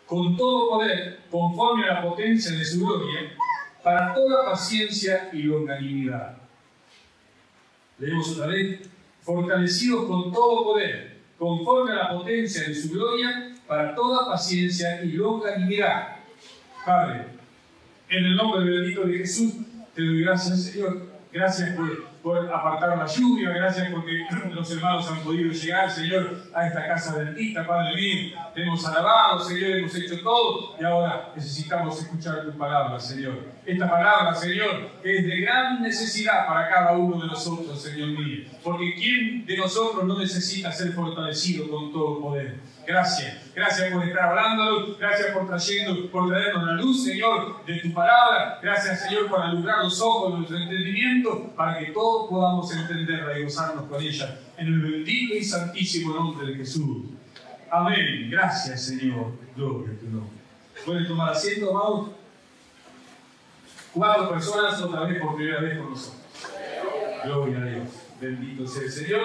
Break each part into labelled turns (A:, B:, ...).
A: con todo poder, conforme a la potencia de su gloria, para toda paciencia y longanimidad. Leemos otra vez. Fortalecidos con todo poder, conforme a la potencia de su gloria, para toda paciencia y longanimidad. Padre, en el nombre bendito de Jesús, te doy gracias, Señor. Gracias por apartar la lluvia, gracias porque los hermanos han podido llegar, Señor, a esta casa bendita, Padre mío. Te hemos alabado, Señor, hemos hecho todo y ahora necesitamos escuchar tu palabra, Señor. Esta palabra, Señor, que es de gran necesidad para cada uno de nosotros, Señor mío. Porque ¿quién de nosotros no necesita ser fortalecido con todo poder? Gracias, gracias por estar hablándonos, gracias por traernos la luz, Señor, de tu palabra. Gracias, Señor, por alumbrar los ojos de nuestro entendimiento para que todos podamos entenderla y gozarnos con ella. En el bendito y santísimo nombre de Jesús. Amén. Gracias, Señor. Gloria a tu nombre. ¿Pueden tomar asiento, amados? 4 personas otra vez por primera vez con nosotros. Gloria a Dios. Bendito sea el Señor.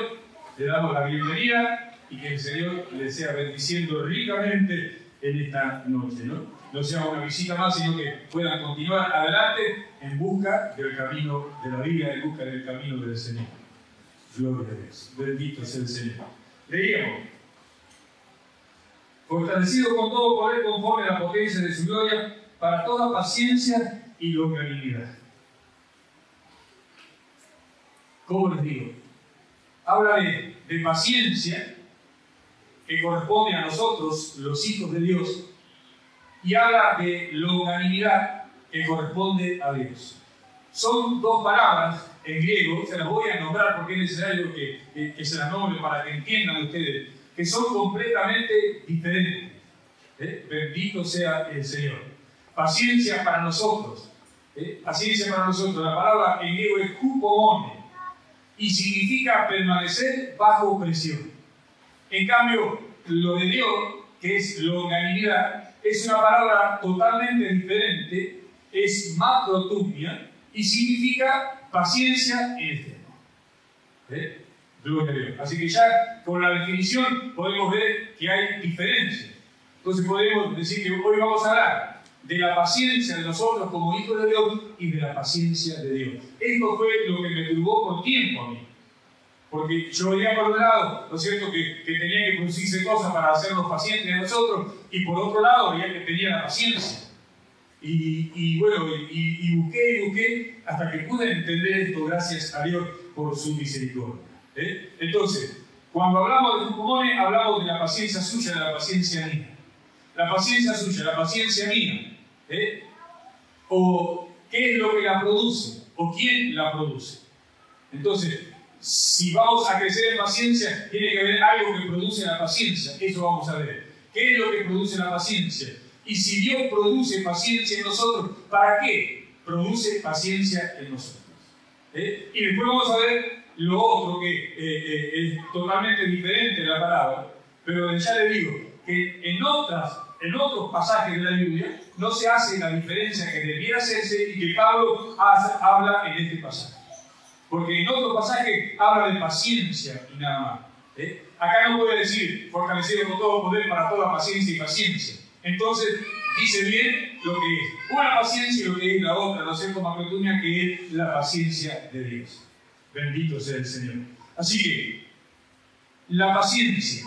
A: Le damos la bienvenida y que el Señor les sea bendiciendo ricamente en esta noche, ¿no? No sea una visita más, sino que puedan continuar adelante en busca del camino de la vida, en busca del camino del Señor. Gloria a Dios. Bendito sea el Señor. Leíamos. Fortalecido con todo poder conforme a la potencia de su gloria, para toda paciencia y longanimidad. ¿Cómo les digo? Habla de paciencia, que corresponde a nosotros, los hijos de Dios, y habla de longanimidad, que corresponde a Dios. Son 2 palabras en griego, se las voy a nombrar porque es necesario que se las nombre para que entiendan ustedes, que son completamente diferentes. Bendito sea el Señor. Paciencia para nosotros. Paciencia para nosotros. La palabra en griego es hupomone y significa permanecer bajo presión. En cambio, lo de Dios, que es longanimidad, es una palabra totalmente diferente, es macrotumia y significa paciencia en extremo. Gloria a Dios. Así que ya con la definición podemos ver que hay diferencias. Entonces podemos decir que hoy vamos a hablar de la paciencia de nosotros como hijos de Dios y de la paciencia de Dios. Esto fue lo que me turbó por tiempo a mí. Porque yo veía por un lado, ¿no es cierto?, que tenía que producirse cosas para hacernos pacientes de nosotros, y por otro lado veía que tenía la paciencia. Y bueno, busqué hasta que pude entender esto, gracias a Dios por su misericordia. Entonces, cuando hablamos de hupomone, hablamos de la paciencia suya, de la paciencia mía. La paciencia suya, la paciencia mía. O qué es lo que la produce, o quién la produce. Entonces, si vamos a crecer en paciencia, tiene que haber algo que produce la paciencia. Eso vamos a ver. ¿Qué es lo que produce la paciencia? Y si Dios produce paciencia en nosotros, ¿para qué produce paciencia en nosotros? Y después vamos a ver lo otro que es totalmente diferente de la palabra, pero ya le digo que en otros pasajes de la Biblia no se hace la diferencia que debiera hacerse y que Pablo habla en este pasaje. Porque en otro pasaje habla de paciencia y nada más. Acá no puede decir fortalecido con todo poder para toda paciencia y paciencia. Entonces dice bien lo que es una paciencia y lo que es la otra, ¿no es cierto?, macrotumia, que es la paciencia de Dios. Bendito sea el Señor. Así que la paciencia,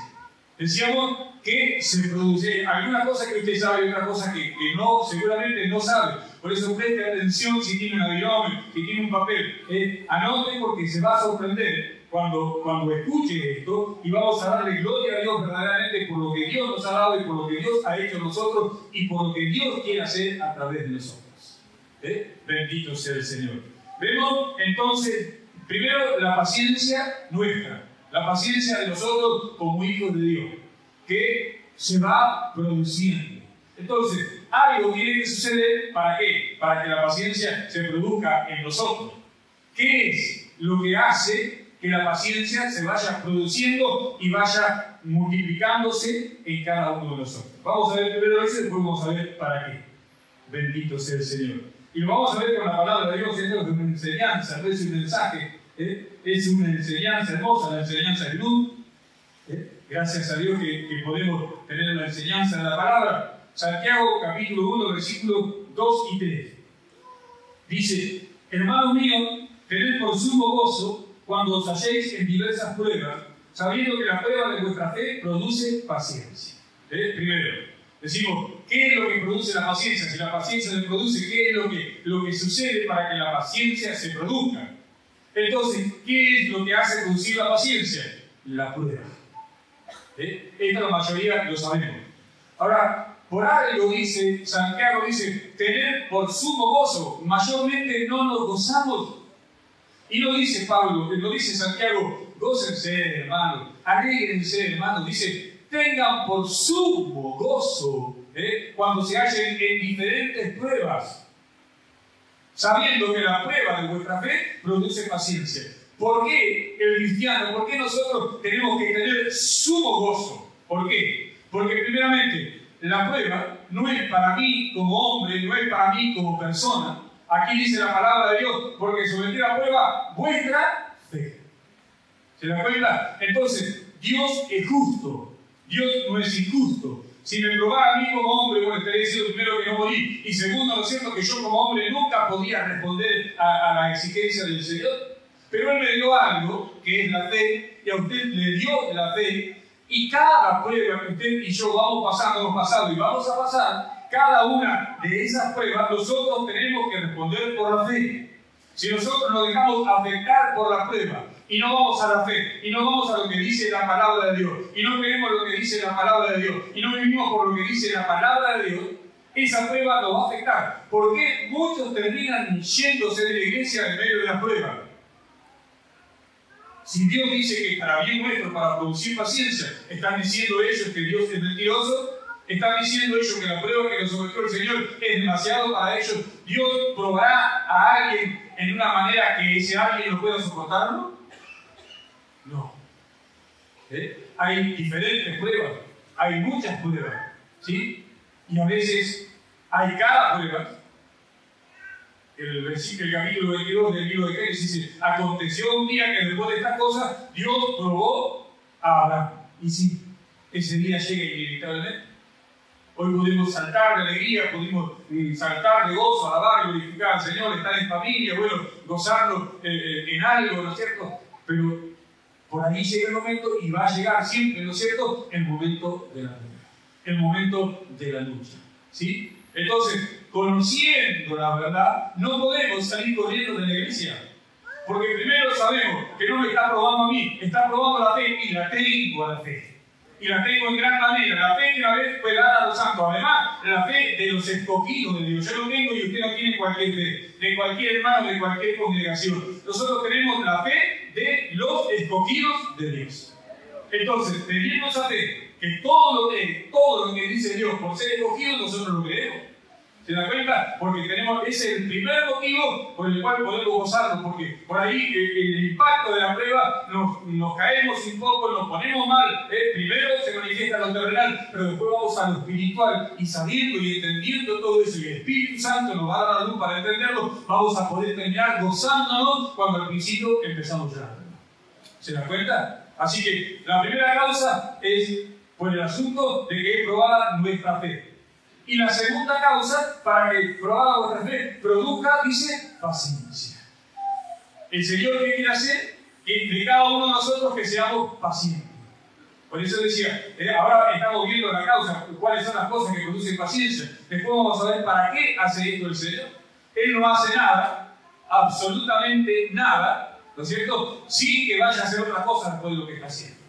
A: decíamos que se produce alguna cosa que usted sabe y otra cosa que no, seguramente no sabe. Por eso preste atención si tiene una virome, si tiene un papel. Anote porque se va a sorprender cuando escuche esto y vamos a darle gloria a Dios verdaderamente por lo que Dios nos ha dado y por lo que Dios ha hecho en nosotros y por lo que Dios quiere hacer a través de nosotros. Bendito sea el Señor. Vemos entonces, primero, la paciencia nuestra, la paciencia de nosotros como hijos de Dios, que se va produciendo. Entonces, algo tiene que suceder, ¿para qué? Para que la paciencia se produzca en nosotros. ¿Qué es lo que hace que la paciencia se vaya produciendo y vaya multiplicándose en cada uno de nosotros? Vamos a ver primero eso y después vamos a ver para qué. Bendito sea el Señor. Y lo vamos a ver con la palabra de Dios, es una enseñanza, no es un mensaje, es una enseñanza hermosa, la enseñanza de luz. Gracias a Dios que podemos tener la enseñanza de la palabra. Santiago capítulo 1, versículos 2 y 3. Dice: hermanos míos, tened por sumo gozo cuando os halléis en diversas pruebas, sabiendo que la prueba de vuestra fe produce paciencia. Primero, decimos, ¿qué es lo que produce la paciencia? Si la paciencia se produce, ¿qué es lo que sucede para que la paciencia se produzca? Entonces, ¿qué es lo que hace producir la paciencia? La prueba. Esto la mayoría lo sabemos. Ahora, por algo dice, Santiago dice, tener por sumo gozo, mayormente no nos gozamos. Y no dice Pablo, no dice Santiago, gócense, hermanos, alégrense, hermanos, dice, tengan por sumo gozo cuando se hallen en diferentes pruebas, sabiendo que la prueba de vuestra fe produce paciencia. ¿Por qué el cristiano, por qué nosotros tenemos que tener sumo gozo? ¿Por qué? Porque primeramente, la prueba no es para mí como hombre, no es para mí como persona. Aquí dice la palabra de Dios, porque someter a prueba vuestra fe. ¿Se da cuenta? Entonces, Dios es justo, Dios no es injusto. Si me probara a mí como hombre, bueno, estaría diciendo primero que no morí, y segundo, ¿no es cierto?, que yo como hombre nunca podía responder a la exigencia del Señor. Pero Él me dio algo, que es la fe, y a usted le dio la fe, y cada prueba que usted y yo vamos pasando, hemos pasado y vamos a pasar, cada una de esas pruebas nosotros tenemos que responder por la fe. Si nosotros nos dejamos afectar por la prueba y no vamos a la fe, y no vamos a lo que dice la palabra de Dios, y no creemos lo que dice la palabra de Dios, y no vivimos por lo que dice la palabra de Dios, esa prueba nos va a afectar. ¿Por qué muchos terminan yéndose de la iglesia en medio de la prueba? Si Dios dice que para bien nuestro, para producir paciencia, están diciendo ellos que Dios es mentiroso, están diciendo ellos que la prueba que nos sometió el Señor es demasiado para ellos. ¿Dios probará a alguien en una manera que ese alguien no pueda soportarlo? No. Hay diferentes pruebas, hay muchas pruebas, ¿sí? Y a veces hay cada prueba. El capítulo 22 del libro de Génesis dice: aconteció un día que después de estas cosas Dios probó a Abraham. Y sí, ese día llega inevitablemente. Hoy pudimos saltar de alegría, pudimos saltar de gozo, alabar, glorificar al Señor, estar en familia, bueno, gozarlo en algo, ¿no es cierto? Pero por ahí llega el momento, y va a llegar siempre, ¿no es cierto?, el momento de la lucha, el momento de la lucha, ¿sí? Entonces, conociendo la verdad, no podemos salir corriendo de la iglesia. Porque primero sabemos que no me está probando a mí, está probando la fe, y la tengo a la fe. Y la tengo en gran manera. La fe que una vez fue dada a los santos. Además, la fe de los escogidos de Dios. Yo lo tengo y usted no tiene cualquier fe, de cualquier hermano, de cualquier congregación. Nosotros tenemos la fe de los escogidos de Dios. Entonces, teniendo esa fe, que todo lo que dice Dios por ser escogidos, nosotros lo creemos. ¿Se da cuenta? Porque ese es el primer motivo por el cual podemos gozarnos, porque por ahí el impacto de la prueba nos caemos un poco, nos ponemos mal. Primero se manifiesta lo terrenal, pero después vamos a lo espiritual, y sabiendo y entendiendo todo eso, y el Espíritu Santo nos va a dar la luz para entenderlo, vamos a poder terminar gozándonos cuando al principio empezamos llorando. ¿Se da cuenta? Así que la primera causa es por el asunto de que es probada nuestra fe. Y la segunda causa, para que probada vuestra fe produzca, dice, paciencia. El Señor, ¿qué quiere hacer? Que de cada uno de nosotros que seamos pacientes. Por eso decía, ahora estamos viendo la causa, cuáles son las cosas que producen paciencia. Después vamos a ver para qué hace esto el Señor. Él no hace nada, absolutamente nada, ¿no es cierto?, sin que vaya a hacer otra cosa después de lo que está haciendo.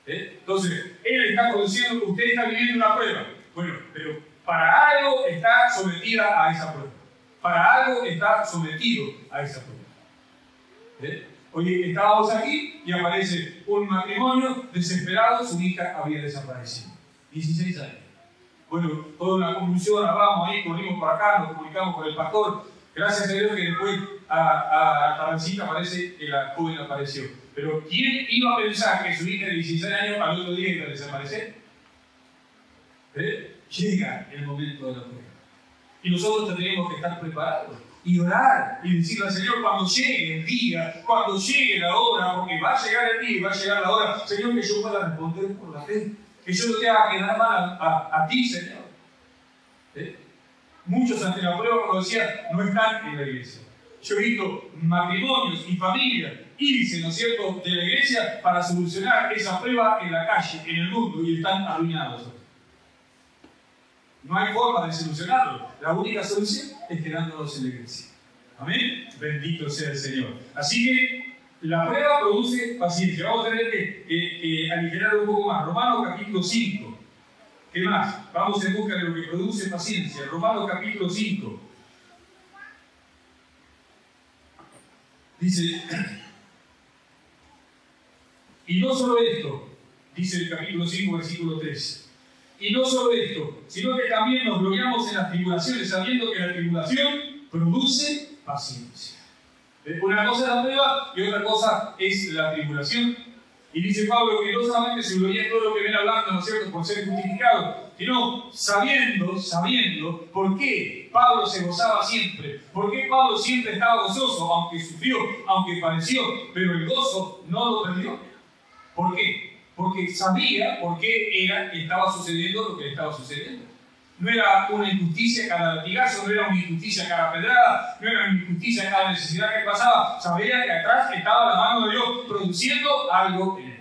A: Entonces, Él está conociendo que usted está viviendo una prueba. Bueno, pero para algo está sometida a esa prueba. Para algo está sometido a esa prueba. Hoy estábamos aquí y aparece un matrimonio desesperado, su hija había desaparecido. 16 años. Bueno, toda una convulsión, hablamos ahí, corrimos por acá, nos comunicamos con el pastor. Gracias a Dios que después a la tardecita aparece que la joven apareció. Pero ¿quién iba a pensar que su hija de 16 años al otro día iba a desaparecer? Llega el momento de la prueba. Y nosotros tendríamos que estar preparados. y orar y decirle al Señor cuando llegue el día, cuando llegue la hora, porque va a llegar el día y va a llegar la hora, Señor, que yo pueda responder por la fe, que yo no te haga quedar mal a ti, Señor. Muchos ante la prueba, como decía, no están en la iglesia. Yo he visto matrimonios y familias irse, ¿no es cierto?, de la iglesia para solucionar esa prueba en la calle, en el mundo, y están arruinados. No hay forma de solucionarlo. La única solución es quedándonos en la iglesia. Amén. Bendito sea el Señor. Así que la prueba produce paciencia. Vamos a tener que aligerar un poco más. Romanos capítulo 5. ¿Qué más? Vamos en busca de lo que produce paciencia. Romanos capítulo 5. Dice, y no solo esto, dice el capítulo 5, versículo 3. Y no solo esto, sino que también nos gloriamos en las tribulaciones, sabiendo que la tribulación produce paciencia. Una cosa es la prueba y otra cosa es la tribulación. Y dice Pablo que no solamente se gloria en todo lo que viene hablando, ¿no es cierto?, por ser justificado, sino sabiendo por qué Pablo se gozaba siempre, por qué Pablo siempre estaba gozoso, aunque sufrió, aunque padeció, pero el gozo no lo perdió. ¿Por qué? Porque sabía por qué estaba sucediendo lo que estaba sucediendo. No era una injusticia cada latigazo, no era una injusticia cada pedrada, no era una injusticia cada necesidad que pasaba. Sabía que atrás estaba la mano de Dios produciendo algo en él.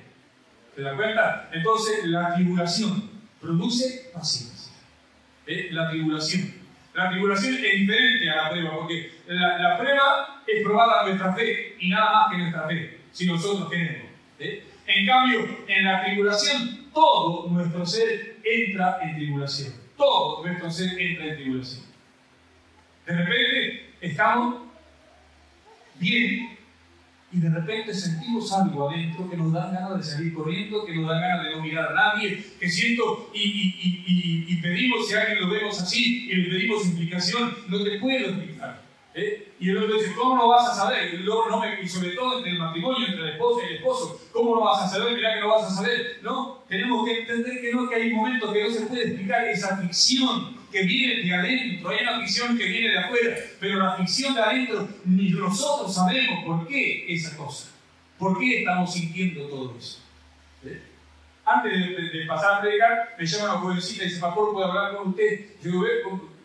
A: ¿Se da cuenta? Entonces la tribulación produce paciencia. La tribulación. La tribulación es diferente a la prueba, porque la prueba es probada nuestra fe y nada más que nuestra fe, si nosotros queremos. En cambio, en la tribulación, todo nuestro ser entra en tribulación. Todo nuestro ser entra en tribulación. De repente estamos bien y de repente sentimos algo adentro que nos da ganas de salir corriendo, que nos da ganas de no mirar a nadie, que siento y pedimos, si a alguien lo vemos así y le pedimos explicación, no te puedo explicar. Y el otro dice, ¿cómo lo vas a saber? Y sobre todo entre el matrimonio, entre la esposa y el esposo, ¿cómo lo vas a saber? Mirá que lo vas a saber. No, tenemos que entender que hay momentos que no se puede explicar esa aflicción que viene de adentro. Hay una aflicción que viene de afuera, pero la aflicción de adentro ni nosotros sabemos por qué esa cosa. ¿Por qué estamos sintiendo todo eso? Antes de pasar a predicar, me llama una jovencita y dice, pastor, ¿puedo hablar con usted? Yo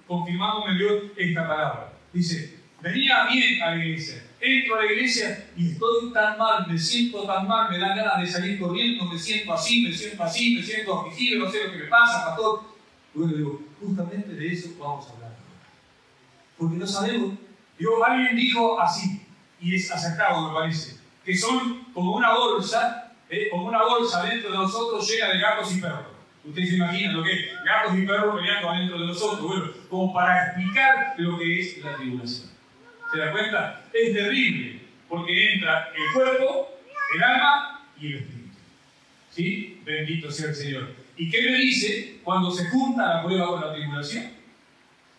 A: confirmándome Dios esta palabra. Dice, venía bien a la iglesia, entro a la iglesia y estoy tan mal, me siento tan mal, me dan ganas de salir corriendo, me siento así, me siento afligido, no sé lo que me pasa, pastor. Y bueno, digo, justamente de eso vamos a hablar. Porque no sabemos. Alguien dijo así, y es acertado me parece, que son como una bolsa dentro de nosotros llena de gatos y perros. Ustedes se imaginan lo que es gatos y perros peleando adentro de nosotros. Bueno, como para explicar lo que es la tribulación. ¿Se da cuenta? Es terrible, porque entra el cuerpo, el alma y el espíritu. ¿Sí? Bendito sea el Señor. ¿Y qué me dice cuando se junta la prueba con la tribulación?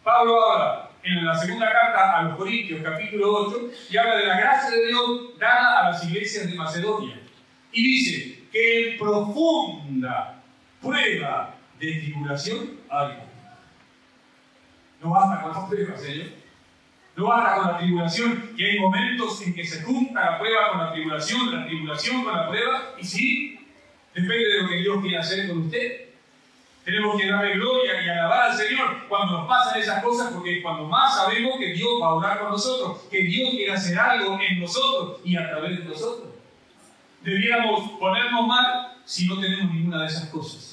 A: Pablo habla en la segunda carta a los Corintios, capítulo 8, y habla de la gracia de Dios dada a las iglesias de Macedonia. Y dice que en profunda prueba de tribulación hay. No basta con las pruebas, Señor. No basta con la tribulación, que hay momentos en que se junta la prueba con la tribulación con la prueba, y sí, depende de lo que Dios quiera hacer con usted. Tenemos que darle gloria y alabar al Señor cuando nos pasan esas cosas, porque es cuando más sabemos que Dios va a orar con nosotros, que Dios quiere hacer algo en nosotros y a través de nosotros. Debiéramos ponernos mal si no tenemos ninguna de esas cosas.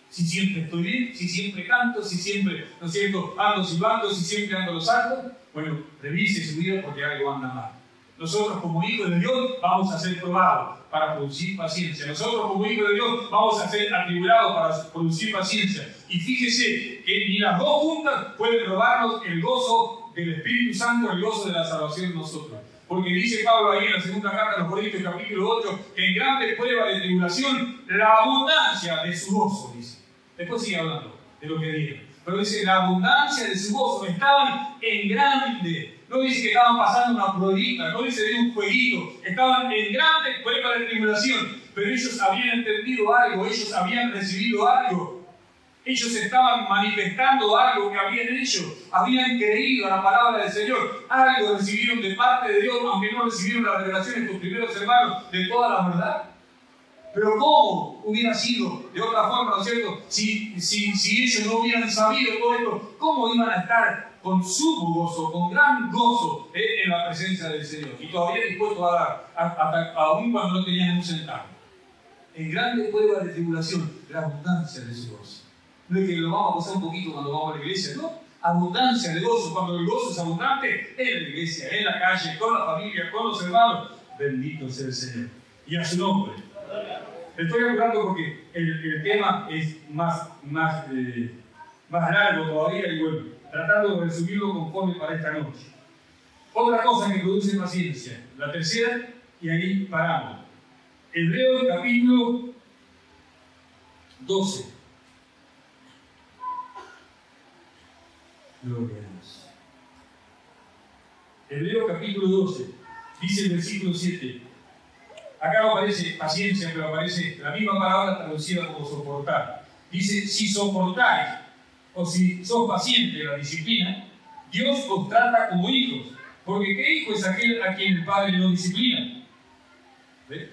A: Si siempre estoy bien, si siempre canto, si siempre, ¿no es cierto?, ando silbando, si siempre ando los saltos, bueno, revise su vida porque algo anda mal. Nosotros como hijos de Dios vamos a ser probados para producir paciencia. Nosotros como hijos de Dios vamos a ser atribulados para producir paciencia. Y fíjese que ni las dos juntas pueden robarnos el gozo del Espíritu Santo, el gozo de la salvación en nosotros. Porque dice Pablo ahí en la segunda carta a los Corintios, capítulo 8, que en grande prueba de tribulación, la abundancia de su gozo, dice. Después sigue hablando de lo que diga. Pero dice, la abundancia de su gozo, estaban en grande. No dice que estaban pasando una pruebita, no dice de un jueguito. Estaban en grande prueba de tribulación. Pero ellos habían entendido algo, ellos habían recibido algo. Ellos estaban manifestando algo que habían hecho, habían creído a la palabra del Señor, algo recibieron de parte de Dios, aunque no recibieron la revelación de tus primeros hermanos de toda la verdad. Pero ¿cómo hubiera sido de otra forma, ¿no es cierto? Si ellos no hubieran sabido todo esto, ¿cómo iban a estar con sumo gozo, con gran gozo en la presencia del Señor? Y todavía dispuestos a dar, aún cuando no tenían un centavo. En grande prueba de tribulación, la abundancia de su gozo. No es que lo vamos a pasar un poquito cuando vamos a la iglesia, ¿no? Abundancia de gozo. Cuando el gozo es abundante, en la iglesia, en la calle, con la familia, con los hermanos. Bendito sea el Señor. Y a su nombre. Estoy hablando porque el tema es más largo todavía y bueno, tratando de resumirlo conforme para esta noche. Otra cosa que produce paciencia, la tercera, y ahí paramos. Hebreos capítulo 12. Gloria a Dios. Hebreos capítulo 12, dice el versículo 7. Acá no aparece paciencia, pero aparece la misma palabra traducida como soportar. Dice, si soportáis o si sos paciente en la disciplina, Dios os trata como hijos. Porque ¿qué hijo es aquel a quien el Padre no disciplina? ¿Ve?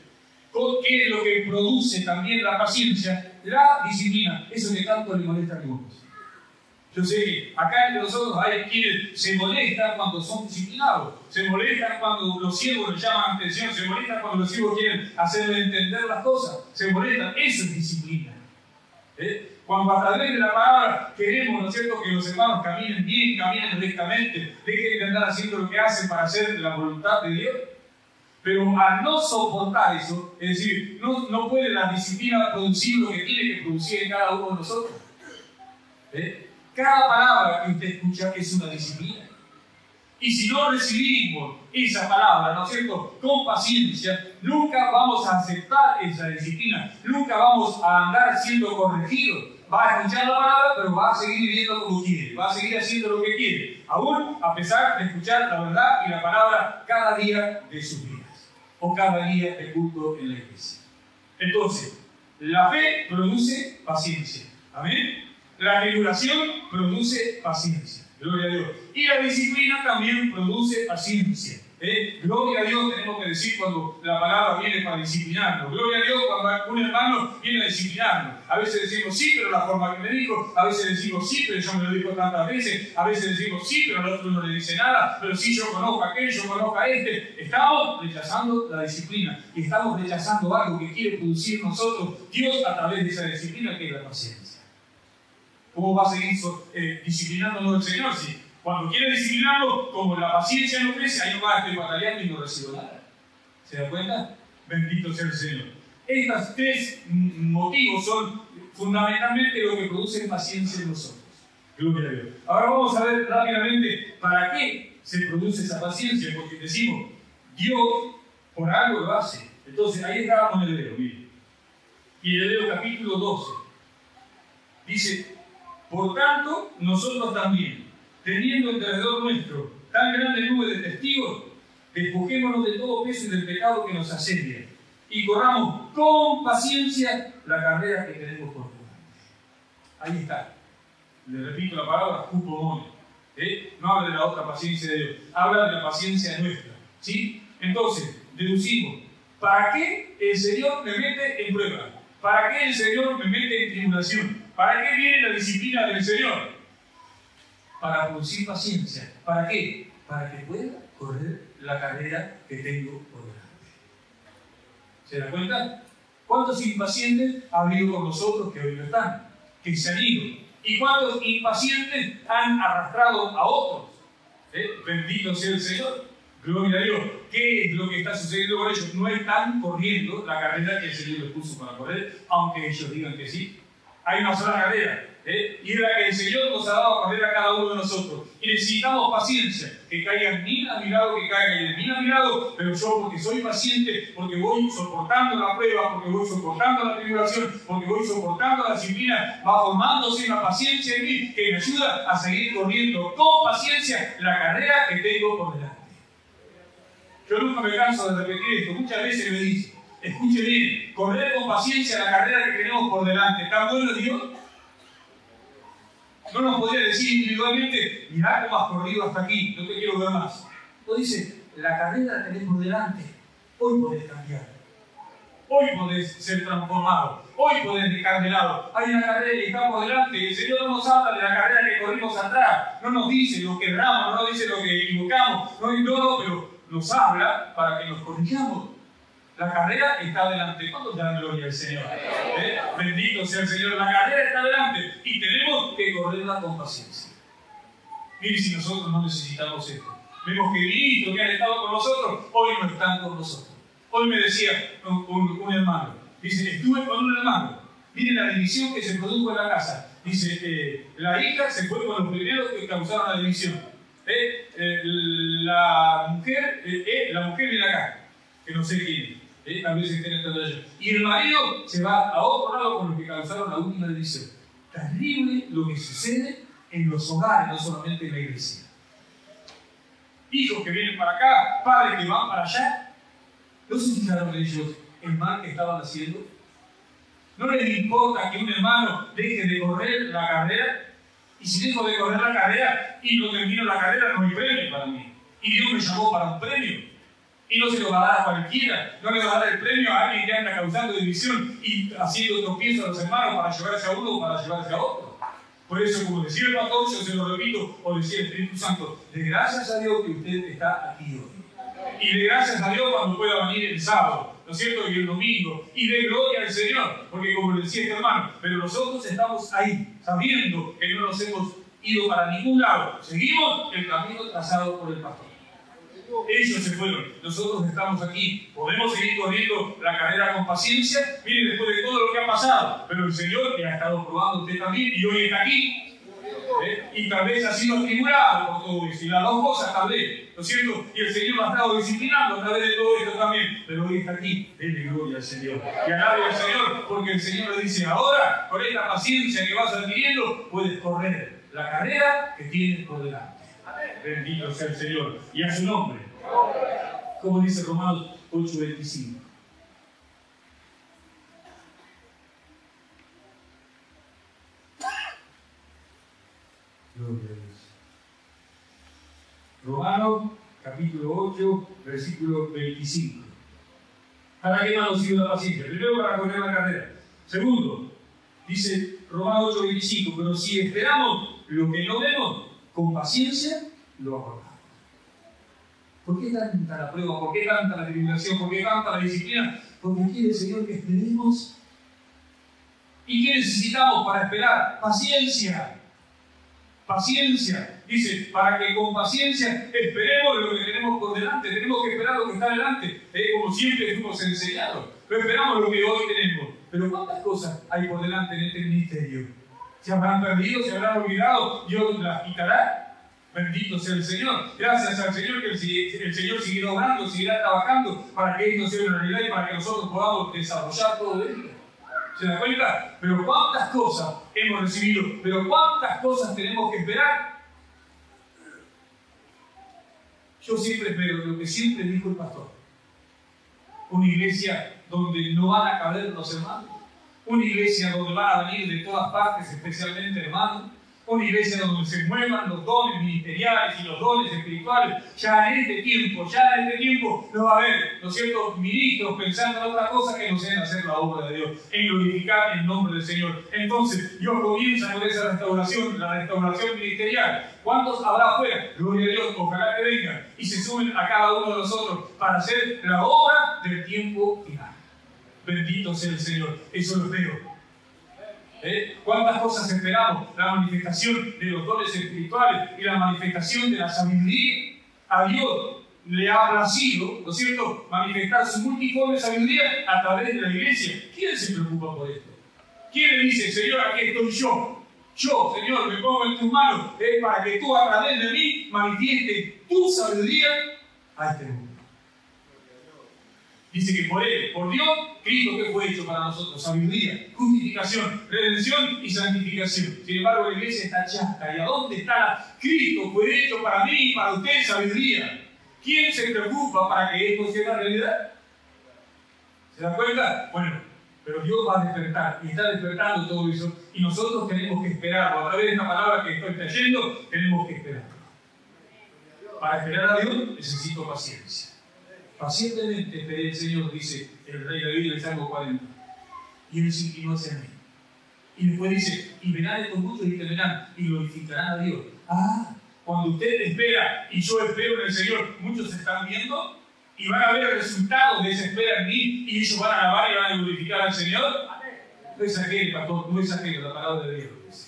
A: ¿Qué es lo que produce también la paciencia? La disciplina. Eso que tanto le molesta a Dios. Yo sé que acá entre nosotros hay quienes se molestan cuando son disciplinados, se molestan cuando los siervos les llaman atención, se molestan cuando los siervos quieren hacerle entender las cosas, se molestan. Eso es disciplina. Cuando a través de la palabra queremos, ¿no es cierto?, que los hermanos caminen bien, caminen rectamente, dejen de andar haciendo lo que hacen para hacer la voluntad de Dios. Pero al no soportar eso, es decir, no puede la disciplina producir lo que tiene que producir en cada uno de nosotros. Cada palabra que usted escucha es una disciplina. Y si no recibimos esa palabra, ¿no es cierto?, con paciencia, nunca vamos a aceptar esa disciplina, nunca vamos a andar siendo corregidos. Va a escuchar la palabra, pero va a seguir viviendo como quiere, va a seguir haciendo lo que quiere, aún a pesar de escuchar la verdad y la palabra cada día de sus vidas, o cada día de culto en la iglesia. Entonces, la fe produce paciencia. Amén. La tribulación produce paciencia. Gloria a Dios. Y la disciplina también produce paciencia. Gloria a Dios tenemos que decir cuando la palabra viene para disciplinarnos. Gloria a Dios cuando un hermano viene a disciplinarnos. A veces decimos sí, pero la forma que me dijo. A veces decimos sí, pero yo me lo dijo tantas veces. A veces decimos sí, pero al otro no le dice nada. Pero sí, yo conozco a aquel, yo conozco a este. Estamos rechazando la disciplina. Y estamos rechazando algo que quiere producir nosotros Dios a través de esa disciplina que es la paciencia. ¿Cómo va a seguir disciplinándonos el Señor? Si cuando quiere disciplinarlo, como la paciencia no crece, ahí no va, estoy batallando y no recibo nada. ¿Se da cuenta? Bendito sea el Señor. Estos tres motivos son fundamentalmente lo que produce paciencia en nosotros. Gloria a Dios. Ahora vamos a ver rápidamente para qué se produce esa paciencia, porque decimos, Dios por algo lo hace. Entonces, ahí estábamos en el Hebreo, miren. Y el Hebreo capítulo 12 dice, por tanto, nosotros también, teniendo alrededor nuestro tan grande nube de testigos, despojémonos de todo peso y del pecado que nos asedia, y corramos con paciencia la carrera que tenemos por delante. Ahí está. Le repito la palabra, cupomone. No habla de la otra paciencia de Dios, habla de la paciencia nuestra. ¿Sí? Entonces, deducimos, ¿para qué el Señor me mete en prueba? ¿Para qué el Señor me mete en tribulación? ¿Para qué viene la disciplina del Señor? Para producir paciencia. ¿Para qué? Para que pueda correr la carrera que tengo por delante. ¿Se da cuenta? ¿Cuántos impacientes ha habido con nosotros que hoy no están? Que se han ido. ¿Y cuántos impacientes han arrastrado a otros? Bendito sea el Señor. Gloria a Dios. ¿Qué es lo que está sucediendo con ellos? No están corriendo la carrera que el Señor les puso para correr, aunque ellos digan que sí. Hay una sola carrera, y es la que el Señor nos ha dado a correr a cada uno de nosotros. Y necesitamos paciencia, que caigan mil a mi lado, que caigan mil a mi lado, pero yo porque soy paciente, porque voy soportando la prueba, porque voy soportando la tribulación, porque voy soportando la disciplina, va formándose una paciencia en mí que me ayuda a seguir corriendo con paciencia la carrera que tengo por delante. Yo nunca me canso de repetir esto, muchas veces me dicen, escuche bien, correr con paciencia la carrera que tenemos por delante. ¿Está bueno Dios? No nos podía decir individualmente, mirá cómo has corrido hasta aquí, no te quiero ver más. No dice, la carrera la tenés por delante, hoy podés cambiar. Hoy podés ser transformado, hoy podés dejar de lado. Hay una carrera que está por delante, el Señor no nos habla de la carrera que corrimos atrás, no nos dice lo que erramos, no nos dice lo que equivocamos, no, pero nos habla para que nos corrijamos. La carrera está adelante. ¿Cuántos dan gloria al Señor? Bendito sea el Señor. La carrera está adelante y tenemos que correrla con paciencia. Mire si nosotros no necesitamos esto. Vemos que ministros que han estado con nosotros hoy no están con nosotros. Hoy me decía un hermano, dice, estuve con un hermano. Mire la división que se produjo en la casa. Dice, la hija se fue con los primeros que causaron la división. La mujer viene acá, que no sé quién. A veces tiene todo ello. Y el marido se va a otro lado con los que causaron la última división. Terrible lo que sucede en los hogares, no solamente en la iglesia. Hijos que vienen para acá, padres que van para allá. ¿No se fijaron ellos el mal que estaban haciendo? ¿No les importa que un hermano deje de correr la carrera? Y si dejo de correr la carrera y no termino la carrera, no hay premio para mí. Y Dios me llamó para un premio. Y no se lo va a dar a cualquiera, no le va a dar el premio a alguien que anda causando división y haciendo tropiezos a los hermanos para llevarse a uno o para llevarse a otro. Por eso, como decía el pastor, yo se lo repito, o decía el Espíritu Santo, de gracias a Dios que usted está aquí hoy. Y de gracias a Dios cuando pueda venir el sábado, ¿no es cierto? Y el domingo. Y de gloria al Señor, porque como le decía este hermano, pero nosotros estamos ahí, sabiendo que no nos hemos ido para ningún lado. Seguimos el camino trazado por el pastor. Ellos se fueron, nosotros estamos aquí, podemos seguir corriendo la carrera con paciencia. Miren, después de todo lo que ha pasado, pero el Señor le ha estado probando a usted también y hoy está aquí. Y tal vez ha sido atribulado por todo eso, y las dos cosas tal vez, ¿no es cierto? Y el Señor lo ha estado disciplinando a través de todo esto también, pero hoy está aquí. Denle gloria al Señor y alabe al Señor, porque el Señor le dice, ahora con esta paciencia que vas adquiriendo puedes correr la carrera que tienes por delante. Bendito sea el Señor y a su nombre. Como dice Romanos 8:25. Gloria a Dios. Romanos capítulo 8, versículo 25. ¿Para qué más nos sirve la paciencia? Primero, para correr la carrera. Segundo, dice Romanos 8:25, pero si esperamos lo que no vemos, con paciencia lo acordamos. ¿Por qué tanta la prueba? ¿Por qué tanta la tribulación? ¿Por qué tanta la disciplina? Porque quiere el Señor que esperemos. ¿Y qué necesitamos para esperar? Paciencia. Paciencia. Dice, para que con paciencia esperemos lo que tenemos por delante. Tenemos que esperar lo que está delante. Como siempre fuimos enseñados. Pero esperamos lo que hoy tenemos. Pero ¿cuántas cosas hay por delante en este ministerio? ¿Se habrán perdido? ¿Se habrán olvidado? ¿Dios las quitará? Bendito sea el Señor. Gracias al Señor que el Señor seguirá obrando, seguirá trabajando para que esto sea una realidad y para que nosotros podamos desarrollar todo esto. ¿Se da cuenta? Pero cuántas cosas hemos recibido, pero cuántas cosas tenemos que esperar. Yo siempre espero lo que siempre dijo el pastor. Una iglesia donde no van a caber los hermanos. Una iglesia donde van a venir de todas partes, especialmente hermanos. Una iglesia donde se muevan los dones ministeriales y los dones espirituales. Ya en este tiempo no va a haber, ¿no es cierto?, ministros pensando en otra cosa que no sea en hacer la obra de Dios, en glorificar el nombre del Señor. Entonces, Dios comienza con esa restauración, la restauración ministerial. ¿Cuántos habrá afuera? Gloria a Dios, ojalá que vengan y se sumen a cada uno de nosotros para hacer la obra del tiempo final. Bendito sea el Señor. Eso lo espero. ¿Cuántas cosas esperamos? La manifestación de los dones espirituales y la manifestación de la sabiduría. A Dios le ha placido, ¿no es cierto?, manifestar su multiforme sabiduría a través de la iglesia. ¿Quién se preocupa por esto? ¿Quién le dice, Señor, aquí estoy yo? Yo, Señor, me pongo en tus manos para que tú a través de mí manifiestes tu sabiduría a este mundo. Dice que por Él, por Dios, Cristo que fue hecho para nosotros, sabiduría, justificación, redención y santificación. Sin embargo, la iglesia está chata. ¿Y a dónde está? Cristo fue hecho para mí y para usted, sabiduría. ¿Quién se preocupa para que esto sea una realidad? ¿Se dan cuenta? Bueno, Pero Dios va a despertar y está despertando todo eso y nosotros tenemos que esperarlo. A través de esta palabra que estoy trayendo, tenemos que esperarlo. Para esperar a Dios necesito paciencia. Pacientemente esperé al Señor, dice el rey David en el Salmo 40. Y Él se inclinó hacia mí. Y después dice, y verán estos muchos y temerán y glorificarán a Dios. Cuando usted espera y yo espero en el Señor, muchos se están viendo y van a ver el resultado de esa espera en mí y ellos van a alabar y van a glorificar al Señor. No exagere, pastor, no exagere, la palabra de Dios dice.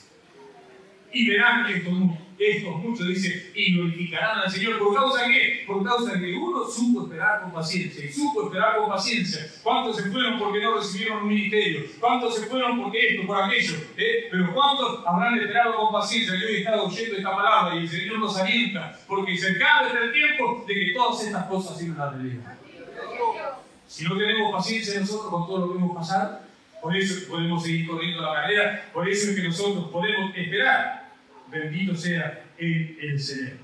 A: Y verán estos muchos, dice, y glorificarán al Señor. ¿Por causa de qué? Por causa de que uno supo esperar con paciencia. Y supo esperar con paciencia. ¿Cuántos se fueron porque no recibieron un ministerio? ¿Cuántos se fueron porque esto, por aquello? Pero ¿cuántos habrán esperado con paciencia? Yo he estado oyendo esta palabra y el Señor nos alienta, porque cercano está el tiempo de que todas estas cosas sean una realidad. Si no tenemos paciencia nosotros con todo lo que hemos pasado, por eso podemos seguir corriendo la carrera, por eso es que nosotros podemos esperar. Bendito sea el Señor.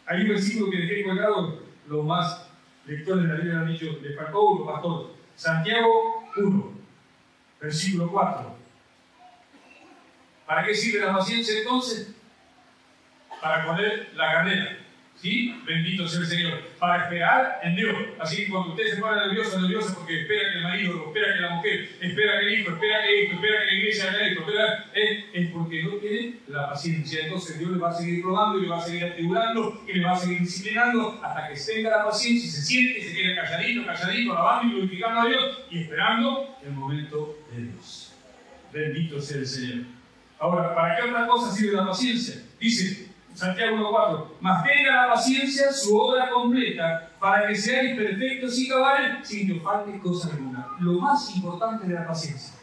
A: Hay un versículo que dejé colgado, los más lectores de la Biblia han dicho, le faltó uno, pastor. Santiago 1, versículo 4. ¿Para qué sirve la paciencia entonces? Para correr la carrera. ¿Sí? Bendito sea el Señor. Para esperar en Dios. Así que cuando usted se pone nervioso porque espera que el marido, espera que la mujer, espera que el hijo, espera que esto, espera que la iglesia haga esto, es porque no tiene la paciencia. Entonces Dios le va a seguir probando y le va a seguir atribulando y le va a seguir disciplinando hasta que tenga la paciencia y se siente y se quede calladito, alabando y glorificando a Dios y esperando el momento de Dios. Bendito sea el Señor. Ahora, ¿para qué otra cosa sirve la paciencia? Dice Santiago 1.4, mas tenga la paciencia su obra completa, para que seáis perfectos y cabales, sin que os falte cosa alguna. Lo más importante de la paciencia.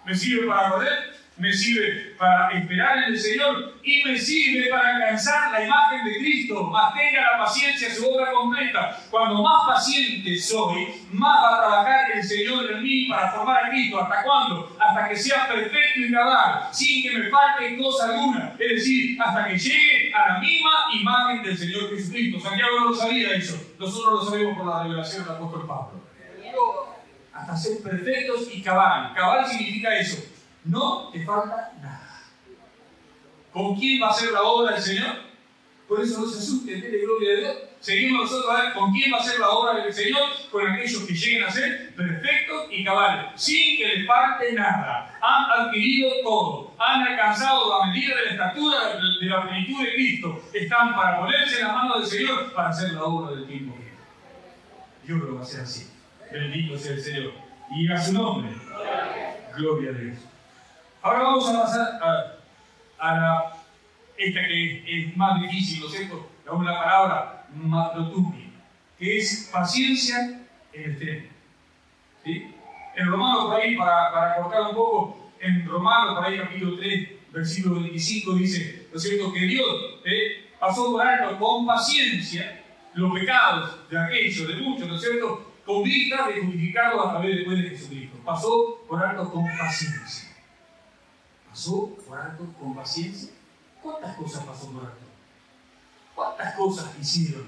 A: Me sirve para correr, me sirve para esperar en el Señor y me sirve para alcanzar la imagen de Cristo. Mas tenga la paciencia su obra completa. Cuando más paciente soy, más va a trabajar el Señor en mí para formar a Cristo. ¿Hasta cuándo? Hasta que sea perfecto y cabal, sin que me falte cosa alguna. Es decir, hasta que llegue a la misma imagen del Señor Jesucristo. Santiago no lo sabía eso. Nosotros lo sabemos por la revelación del apóstol Pablo. Hasta ser perfectos y cabal. Cabal significa eso. No te falta nada. ¿Con quién va a ser la obra del Señor? Por eso no se asusten, de gloria de Dios. Seguimos nosotros a ver con quién va a ser la obra del Señor, con aquellos que lleguen a ser perfectos y cabales, sin que les falte nada. Han adquirido todo, han alcanzado la medida de la estatura de la plenitud de Cristo. Están para ponerse en la mano del Señor para hacer la obra del tiempo. Dios lo va a hacer así. Bendito sea el Señor. Y a su nombre. Gloria a Dios. Ahora vamos a pasar a esta que es más difícil, ¿no es cierto? Una palabra macrotumia, que es paciencia en extremo. ¿Sí? En Romanos, por ahí, para cortar un poco, en Romanos, por ahí, capítulo 3, versículo 25, dice, ¿no es cierto?, que Dios pasó por alto con paciencia los pecados de aquellos, de muchos, ¿no es cierto?, con vista de justificarlos a través después de Jesucristo. Pasó por alto con paciencia. ¿Pasó por alto con paciencia? ¿Cuántas cosas pasó por alto? ¿Cuántas cosas hicieron?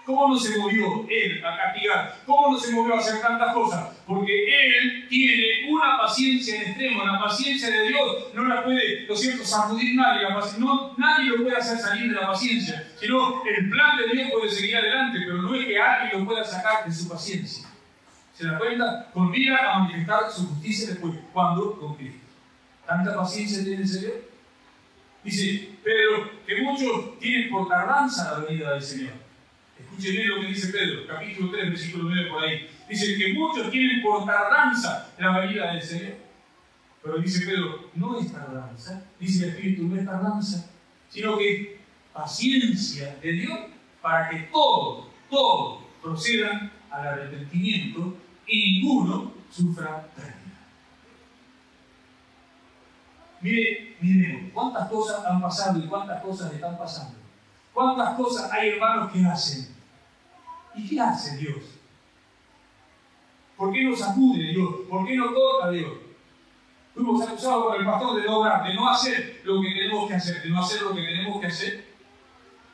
A: ¿Cómo no se movió Él a castigar? ¿Cómo no se movió a hacer tantas cosas? Porque Él tiene una paciencia en extremo. La paciencia de Dios no la puede, lo cierto, sacudir nadie. Nadie lo puede hacer salir de la paciencia. Sino el plan de Dios puede seguir adelante, pero no es que alguien lo pueda sacar de su paciencia. ¿Se da cuenta? Con vida a manifestar su justicia después. ¿Cuándo? Con Cristo. ¿Tanta paciencia tiene el Señor? Dice Pedro que muchos tienen por tardanza la venida del Señor. Escuchen bien lo que dice Pedro, capítulo 3, versículo 9 por ahí. Dice que muchos tienen por tardanza la venida del Señor. Pero dice Pedro, no es tardanza. Dice el Espíritu, no es tardanza, sino que es paciencia de Dios para que todos procedan al arrepentimiento y ninguno sufra pérdida. Miremos, cuántas cosas han pasado y cuántas cosas están pasando. Cuántas cosas hay, hermanos, que hacen. ¿Y qué hace Dios? ¿Por qué no sacude Dios? ¿Por qué no toca Dios? Fuimos acusados por el pastor de no orar, de no hacer lo que tenemos que hacer, de no hacer lo que tenemos que hacer.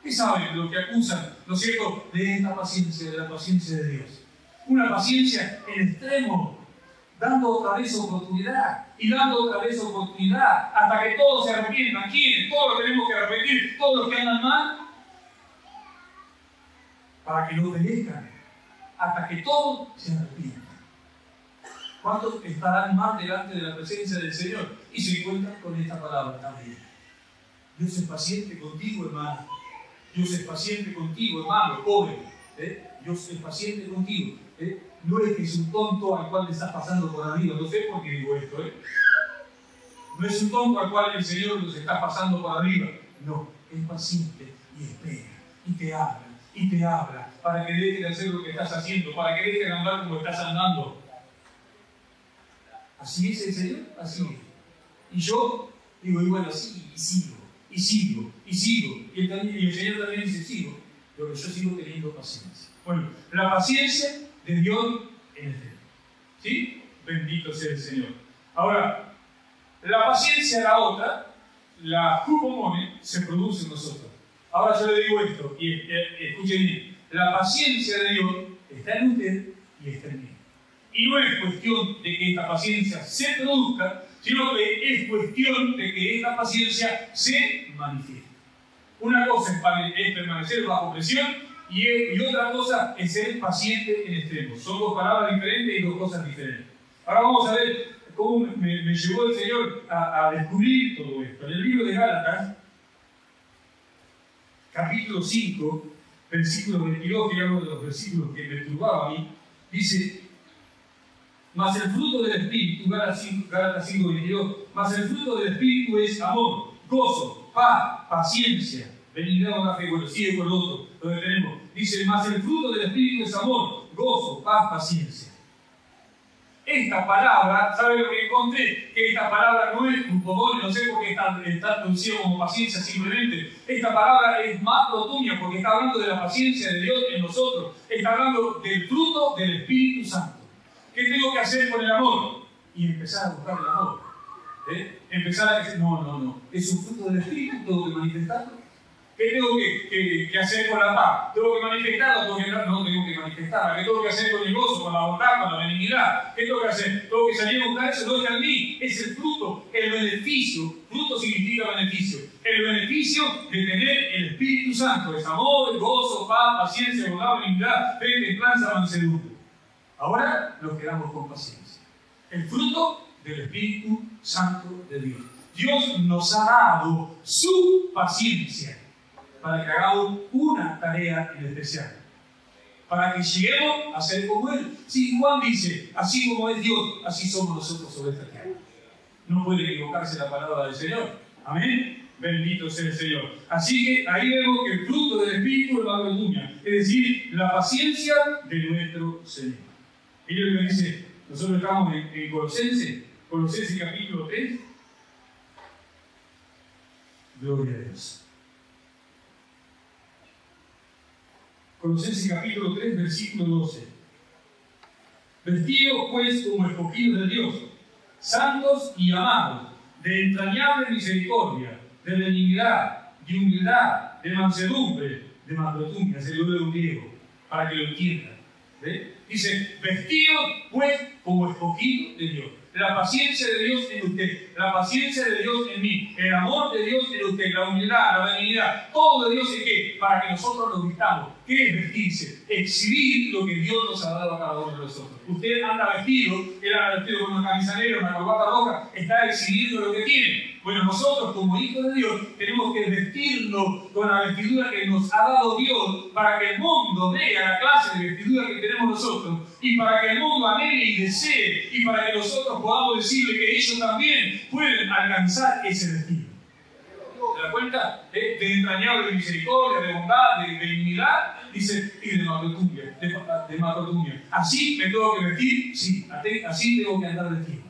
A: ¿Qué saben lo que acusan, ¿no es cierto?, de esta paciencia, de la paciencia de Dios? Una paciencia en extremo, dando otra vez oportunidad y dando otra vez oportunidad hasta que todos se arrepientan. ¿Quiénes? Todos los tenemos que arrepentir, todos los que andan mal, para que no perezcan, hasta que todos se arrepientan. ¿Cuántos estarán mal delante de la presencia del Señor y se encuentran con esta palabra también? Dios es paciente contigo, hermano. Dios es paciente contigo, hermano, joven. Dios es paciente contigo. No es que es un tonto al cual le estás pasando por arriba. No sé por qué digo esto. No es un tonto al cual el Señor nos está pasando por arriba. No, es paciente y espera y te habla para que dejes de hacer lo que estás haciendo, para que dejes de andar como estás andando. ¿Así es el Señor? Así es. Y yo digo, y bueno, sí, y sigo. Y el Señor también dice, sigo. Pero yo sigo teniendo paciencia. Bueno, la paciencia de Dios en el cielo. ¿Sí? Bendito sea el Señor. Ahora, la paciencia, la otra, la hupomone, se produce en nosotros. Ahora yo le digo esto, y escuchen bien. La paciencia de Dios está en usted y está en mí. Y no es cuestión de que esta paciencia se produzca, sino que es cuestión de que esta paciencia se manifieste. Una cosa es permanecer bajo presión y otra cosa es ser paciente en extremo. Son dos palabras diferentes y dos cosas diferentes. Ahora vamos a ver cómo me llevó el Señor a descubrir todo esto. En el libro de Gálatas, capítulo 5, versículo 22, que era uno de los versículos que me turbaba a mí, dice: mas el fruto del Espíritu, Gálatas 5, 22, mas el fruto del Espíritu es amor, gozo, paz, paciencia, benignidad, bondad, fe. Bueno, sigue con lo otro, donde tenemos. Dice, mas el fruto del Espíritu es amor, gozo, paz, paciencia. Esta palabra, ¿sabe lo que encontré? Que esta palabra no es hupomone, no sé por qué está traducido como paciencia simplemente. Esta palabra es macrotumia, porque está hablando de la paciencia de Dios en nosotros. Está hablando del fruto del Espíritu Santo. ¿Qué tengo que hacer con el amor? Y empezar a buscar el amor. Empezar a decir, no, es un fruto del Espíritu, tengo que manifestarlo. ¿Qué tengo que hacer con la paz? ¿Tengo que manifestarlo? No tengo que manifestarla. ¿Qué tengo que hacer con el gozo, con la bondad, con la benignidad? ¿Qué tengo que hacer? ¿Tengo que salir a buscar eso? No, está en mí. Es el fruto, el beneficio. Fruto significa beneficio. El beneficio de tener el Espíritu Santo es amor, gozo, paz, paciencia, bondad, benignidad, fe, templanza, mansedumbre. Ahora nos quedamos con paciencia. El fruto del Espíritu Santo de Dios. Dios nos ha dado su paciencia para que hagamos una tarea en especial. Para que lleguemos a ser como Él. Sí, Juan dice, así como es Dios, así somos nosotros sobre esta tierra. No puede equivocarse la palabra del Señor. Amén. Bendito sea el Señor. Así que ahí vemos que el fruto del Espíritu es la voluntad, es decir, la paciencia de nuestro Señor. Miren lo que dice, nosotros estamos en Colosenses capítulo 3. Gloria a Dios. Colosenses capítulo 3, versículo 12. Vestidos pues como escogidos de Dios, santos y amados, de entrañable misericordia, de benignidad, de humildad, de mansedumbre, de macrotumia, se lo veo griego, para que lo entiendan. Dice, vestidos pues como escogidos de Dios. La paciencia de Dios en usted, la paciencia de Dios en mí, el amor de Dios en usted, la humildad, la benignidad, todo de Dios en qué, para que nosotros nos vistamos. ¿Qué es vestirse? Exhibir lo que Dios nos ha dado a cada uno de nosotros. Usted anda vestido, él anda vestido con una camisa negra, una corbata roja, está exhibiendo lo que tiene. Bueno, nosotros como hijos de Dios tenemos que vestirnos con la vestidura que nos ha dado Dios para que el mundo vea la clase de vestidura que tenemos nosotros y para que el mundo anhele y desee y para que nosotros podamos decirle que ellos también pueden alcanzar ese vestido. ¿Se da cuenta? De entrañable misericordia, de bondad, de benignidad, dice, y de macrotumia. ¿Así me tengo que vestir? Sí, así tengo que andar vestido.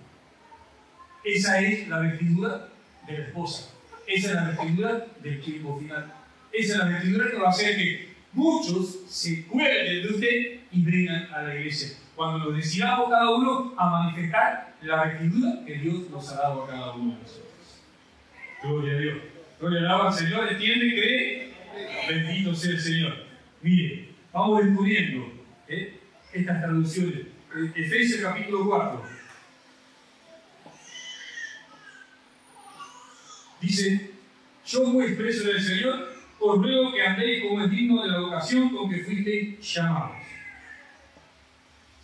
A: Esa es la vestidura de la esposa. Esa es la vestidura del tiempo final. Esa es la vestidura que va a hacer que muchos se cuelguen de usted y vengan a la iglesia. Cuando nos decidamos cada uno a manifestar la vestidura que Dios nos ha dado a cada uno de nosotros. Gloria a Dios. Gloria al Señor. ¿Entiende? ¿Cree? Bendito sea el Señor. Mire, vamos descubriendo estas traducciones. Efesios capítulo 4. Dice, yo pues preso del Señor, os ruego que andéis como es digno de la vocación con que fuisteis llamados.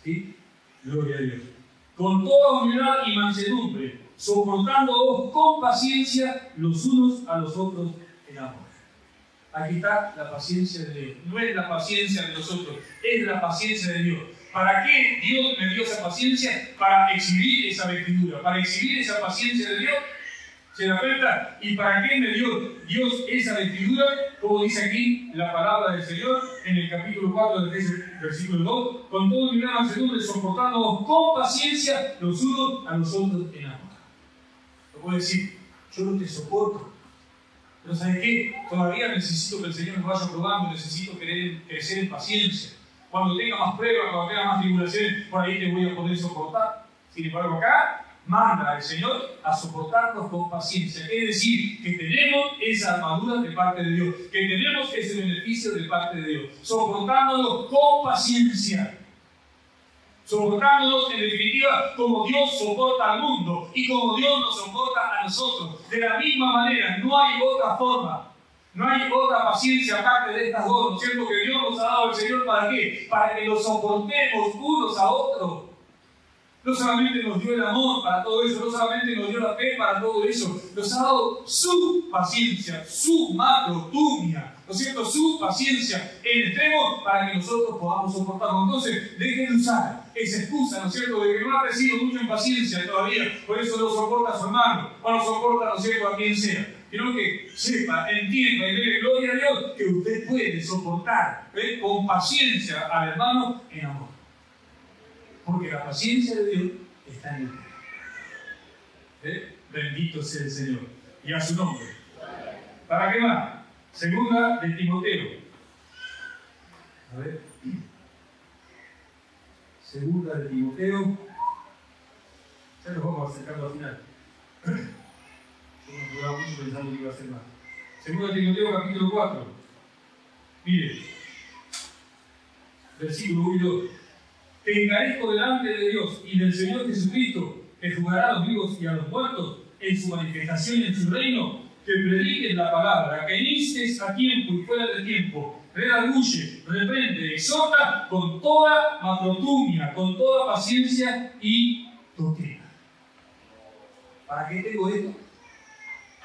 A: ¿Sí? Gloria a Dios. Con toda humildad y mansedumbre, soportándoos con paciencia los unos a los otros en amor. Aquí está la paciencia de Dios. No es la paciencia de nosotros, es la paciencia de Dios. ¿Para qué Dios me dio esa paciencia? Para exhibir esa vestidura, para exhibir esa paciencia de Dios. ¿Se da cuenta? ¿Y para qué me dio Dios esa vestidura? Como dice aquí la palabra del Señor en el capítulo 4 del versículo 2, con todo humildad y mansedumbre, soportándonos con paciencia los unos a los otros en amor. Lo puedo decir, yo no te soporto, pero ¿sabes qué? Todavía necesito que el Señor me vaya probando, necesito crecer en paciencia. Cuando tenga más pruebas, cuando tenga más tribulaciones, por ahí te voy a poder soportar. Sin embargo, acá manda al Señor a soportarnos con paciencia. Quiere decir que tenemos esa armadura de parte de Dios, que tenemos ese beneficio de parte de Dios, soportándonos con paciencia. Soportándonos, en definitiva, como Dios soporta al mundo y como Dios nos soporta a nosotros. De la misma manera, no hay otra forma. No hay otra paciencia aparte de estas dos, ¿no es cierto? Que Dios nos ha dado el Señor, ¿para qué? Para que nos soportemos unos a otros. No solamente nos dio el amor para todo eso, no solamente nos dio la fe para todo eso, nos ha dado su paciencia, su macrotumia, ¿no es cierto? Su paciencia en extremo para que nosotros podamos soportarlo. Entonces, dejen de usar esa excusa, ¿no es cierto?, de que no ha crecido mucho en paciencia todavía, por eso no soporta a su hermano, o no soporta, ¿no es cierto?, a quien sea. Sino que sepa, entienda y déle gloria a Dios que usted puede soportar con paciencia al hermano en amor. Porque la paciencia de Dios está en usted. Bendito sea el Señor. Y a su nombre. ¿Para qué más? Segunda de Timoteo. A ver. Segunda de Timoteo. Ya nos vamos acercando al final. Yo me jugaba mucho pensando que iba a ser más. Segunda de Timoteo, capítulo 4. Mire. Versículo 1 y 2. Te encarezco delante de Dios y del Señor Jesucristo, que juzgará a los vivos y a los muertos en su manifestación y en su reino, que prediques la palabra, que instes a tiempo y fuera de tiempo, redarguye, reprende, exhorta con toda macrotumia, con toda paciencia y doctrina. ¿Para qué tengo esto?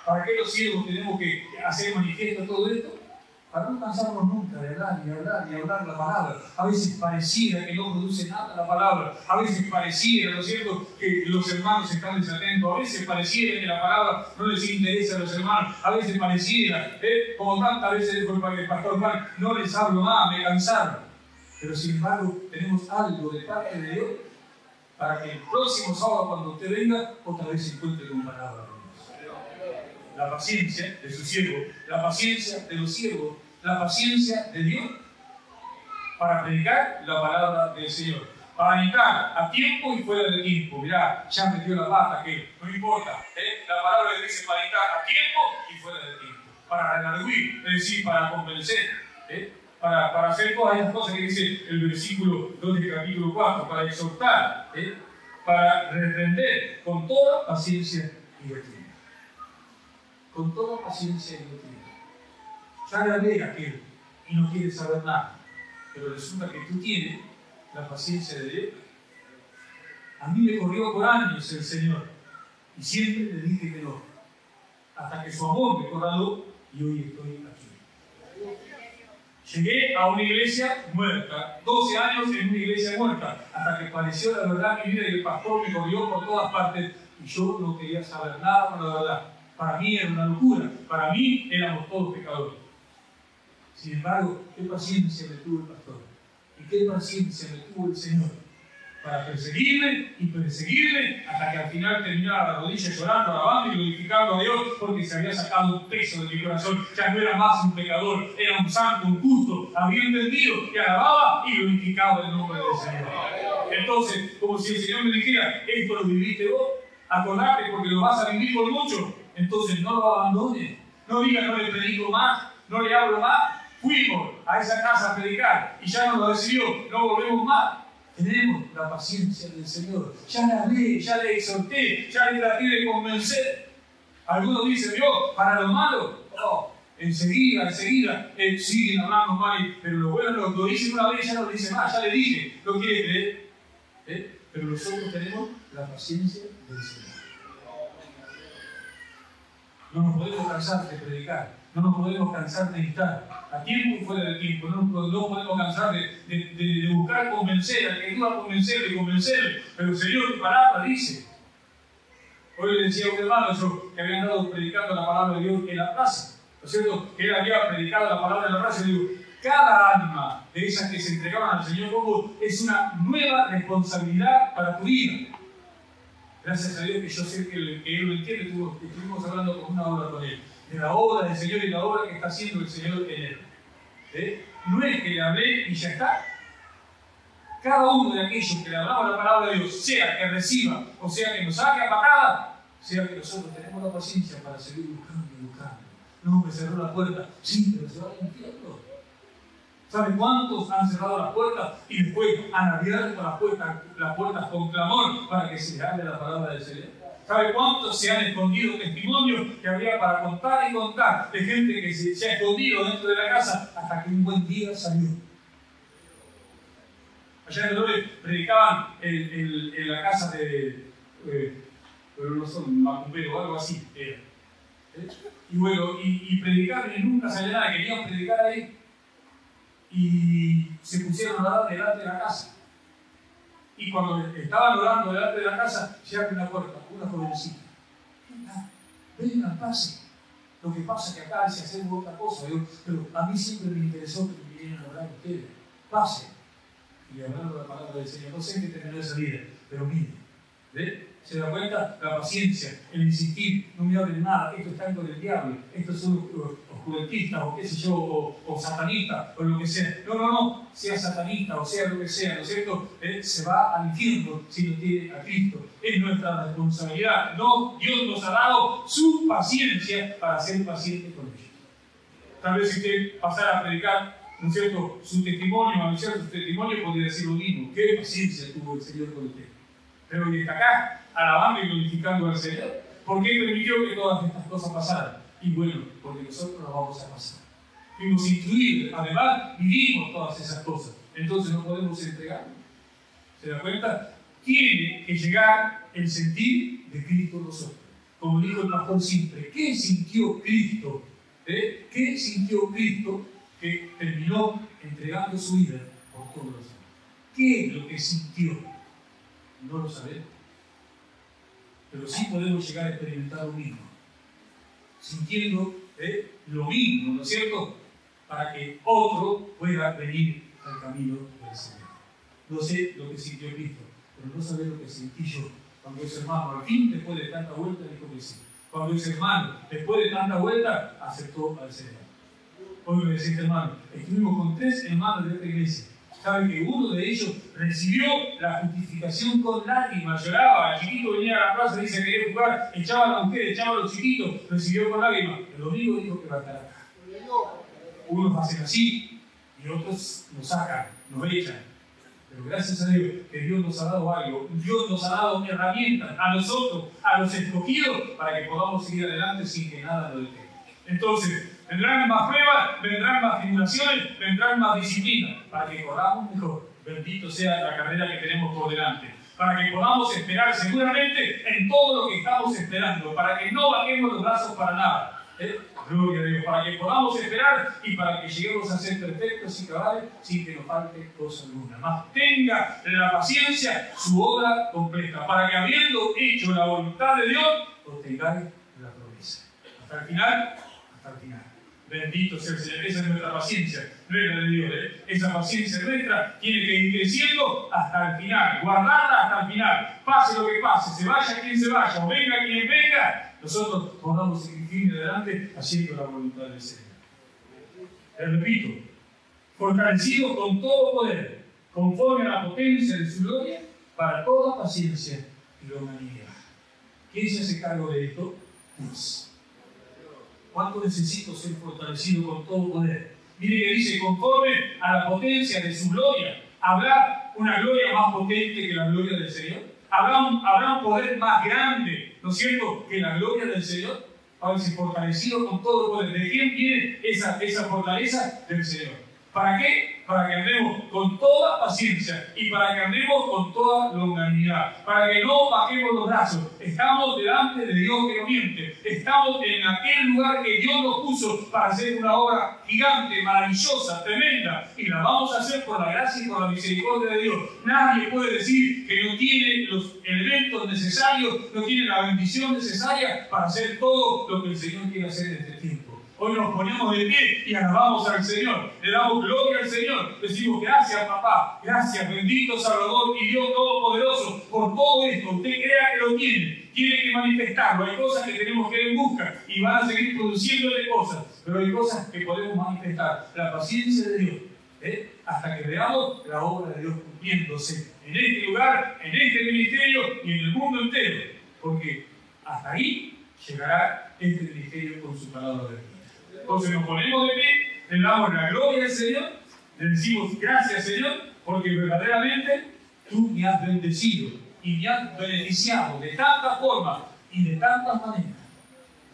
A: ¿Para qué los siervos tenemos que hacer manifiesto todo esto? Para no cansarnos nunca de hablar y hablar y hablar la palabra. A veces pareciera que no produce nada la palabra. A veces pareciera, ¿no es cierto?, que los hermanos están desatentos. A veces pareciera que la palabra no les interesa a los hermanos. A veces pareciera, como tantas veces dijo el pastor Juan, no les hablo más, me cansaron. Pero sin embargo, tenemos algo de parte de Dios para que el próximo sábado, cuando usted venga, otra vez se encuentre con palabra de Dios. La paciencia de su siervo, la paciencia de los siervos, la paciencia de Dios para predicar la palabra del Señor, para entrar a tiempo y fuera de tiempo. Mirá, ya metió la pata, que no importa, la palabra de Dios dice para entrar a tiempo y fuera de tiempo, para redarguir, es decir, para convencer, para hacer todas estas cosas que dice el versículo 2 del capítulo 4, para exhortar, para reprender con toda paciencia y doctrina. Con toda paciencia y doctrina. Ya le hablé a aquel y no quiere saber nada, pero resulta que tú tienes la paciencia de Dios. A mí me corrió por años el Señor y siempre le dije que no, hasta que su amor me corraló y hoy estoy aquí. Llegué a una iglesia muerta, 12 años en una iglesia muerta, hasta que pareció la verdad mi vida y el pastor me corrió por todas partes y yo no quería saber nada con la verdad. Para mí era una locura, para mí éramos todos pecadores. Sin embargo, qué paciencia me tuvo el pastor y qué paciencia me tuvo el Señor para perseguirme y perseguirme hasta que al final terminara la rodilla llorando, alabando y glorificando a Dios porque se había sacado un peso de mi corazón. Ya no era más un pecador, era un santo, un justo, había entendido que alababa y glorificaba el nombre del Señor. Entonces, como si el Señor me dijera, esto lo viviste vos, acordate porque lo vas a vivir por mucho, entonces no lo abandones, no digas no le predico más, no le hablo más. Fuimos a esa casa a predicar y ya no lo recibió, no volvemos más. Tenemos la paciencia del Señor. Ya le hablé, ya le exhorté, ya le traté de convencer. Algunos dicen, Dios, para lo malo, enseguida, siguen hablando mal, pero lo bueno lo dicen una vez y ya no lo dicen más, ya le dije, no quiere creer. Pero nosotros tenemos la paciencia del Señor. No nos podemos cansar de predicar, no nos podemos cansar de instar, a tiempo y fuera de tiempo, no podemos cansar de buscar convencer, al que duda convencerle, pero el Señor, tu palabra dice. Hoy le decía a un hermano yo que había andado predicando la palabra de Dios en la plaza, ¿no es cierto? Que él había predicado la palabra en la plaza y le digo, cada alma de esas que se entregaban al Señor es una nueva responsabilidad para tu vida. Gracias a Dios que yo sé que Él lo entiende, estuvimos hablando con una hora con Él, de la obra del Señor y la obra que está haciendo el Señor en Él. No es que le hablé y ya está. Cada uno de aquellos que le hablamos la palabra de Dios, sea que reciba o sea que nos saque a patada, sea que nosotros tenemos la paciencia para seguir buscando y buscando. No, me cerró la puerta. Sí, pero se va al infierno. ¿Saben cuántos han cerrado las puertas y después han abierto las puertas con clamor para que se les hable la palabra del Señor? ¿Saben cuántos se han escondido testimonios que había para contar y contar de gente que se ha escondido dentro de la casa hasta que un buen día salió? Allá en Dolores predicaban en la casa de, pero no son macumberos o algo así. Y bueno, y predicaron y nunca salía nada, querían predicar ahí. Y se pusieron a orar delante de la casa. Y cuando estaban orando delante de la casa, se abre una puerta, una jovencita. Vengan, pase. Lo que pasa es que acá se hace otra cosa. Pero a mí siempre me interesó que me vinieran a orar ustedes. Pase. Y hablando la palabra del Señor. No sé qué terminó esa vida, pero mire. ¿Ve? ¿Se da cuenta? La paciencia, el insistir, no me hablen nada, esto está con el diablo, estos son oscurantistas, o qué sé yo, o satanistas, o lo que sea. No, sea satanista, o sea lo que sea, ¿no es cierto? Se va al infierno si no tiene a Cristo. Es nuestra responsabilidad. No, Dios nos ha dado su paciencia para ser pacientes con ellos. Tal vez si usted pasara a predicar, ¿no es cierto?, su testimonio, anunciar su testimonio, podría decir lo mismo. ¿Qué paciencia tuvo el Señor con usted? Pero hoy está acá, alabando y glorificando al Señor. ¿Por qué permitió que todas estas cosas pasaran? Y bueno, porque nosotros las vamos a pasar. Fuimos instruidos, además vivimos todas esas cosas. Entonces no podemos entregarnos. ¿Se da cuenta? Tiene que llegar el sentir de Cristo en nosotros. Como dijo el pastor siempre, ¿qué sintió Cristo? ¿Qué sintió Cristo que terminó entregando su vida por todos los hombres? ¿Qué es lo que sintió? No lo sabemos, pero sí podemos llegar a experimentar lo mismo, sintiendo lo mismo, ¿no es cierto?, para que otro pueda venir al camino del Señor. No sé lo que sintió Cristo, pero no sabés lo que sentí yo cuando ese hermano, al fin, después de tanta vuelta, dijo que sí. Cuando ese hermano, después de tanta vuelta, aceptó al Señor. Hoy me decís, hermano, estuvimos con 3 hermanos de esta iglesia. Saben que uno de ellos recibió la justificación con lágrimas, lloraba, el chiquito venía a la plaza, dice que quería jugar, echaban a mujeres, echaban a los chiquitos, recibió con lágrimas. El domingo dijo que va a estar acá. Unos hacen así y otros nos sacan, nos echan. Pero gracias a Dios que Dios nos ha dado algo, Dios nos ha dado herramientas a nosotros, a los escogidos, para que podamos seguir adelante sin que nada nos detenga. Entonces, vendrán más pruebas, vendrán más tribulaciones, vendrán más disciplinas, para que corramos mejor. Bendito sea la carrera que tenemos por delante. Para que podamos esperar seguramente en todo lo que estamos esperando. Para que no bajemos los brazos para nada. Gloria a Dios. Para que podamos esperar y para que lleguemos a ser perfectos y cabales sin que nos falte cosa alguna. Más tenga la paciencia su obra completa. Para que habiendo hecho la voluntad de Dios, obtengáis la promesa. Hasta el final. Hasta el final. Bendito sea el Señor. Esa es nuestra paciencia, no es la de Dios. Esa paciencia nuestra tiene que ir creciendo hasta el final, guardarla hasta el final. Pase lo que pase, se vaya quien se vaya, o venga quien venga, nosotros podamos seguir firmes adelante haciendo la voluntad del Señor. Les repito, fortalecidos con todo poder, conforme a la potencia de su gloria, para toda paciencia y longanimidad. ¿Quién se hace cargo de esto? Dios. ¿Cuánto necesito ser fortalecido con todo poder? Mire que dice, conforme a la potencia de su gloria. ¿Habrá una gloria más potente que la gloria del Señor? ¿Habrá un poder más grande, ¿no es cierto?, que la gloria del Señor? a veces fortalecido con todo el poder. ¿De quién viene esa fortaleza? Del Señor. ¿Para qué? Para que andemos con toda paciencia y para que andemos con toda longanimidad, para que no bajemos los brazos. Estamos delante de Dios que no miente, estamos en aquel lugar que Dios nos puso para hacer una obra gigante, maravillosa, tremenda, y la vamos a hacer por la gracia y por la misericordia de Dios. Nadie puede decir que no tiene los elementos necesarios, no tiene la bendición necesaria para hacer todo lo que el Señor quiere hacer en este tiempo. Hoy nos ponemos de pie y alabamos al Señor, le damos gloria al Señor, decimos gracias papá, gracias bendito Salvador y Dios Todopoderoso por todo esto. Usted crea que lo tiene que manifestarlo. Hay cosas que tenemos que ir en busca y van a seguir produciéndole cosas, pero hay cosas que podemos manifestar. La paciencia de Dios, hasta que veamos la obra de Dios cumpliéndose en este lugar, en este ministerio y en el mundo entero, porque hasta ahí llegará este ministerio con su palabra de Dios. Entonces nos ponemos de pie, le damos la gloria al Señor, le decimos gracias Señor, porque verdaderamente tú me has bendecido y me has beneficiado de tantas formas y de tantas maneras.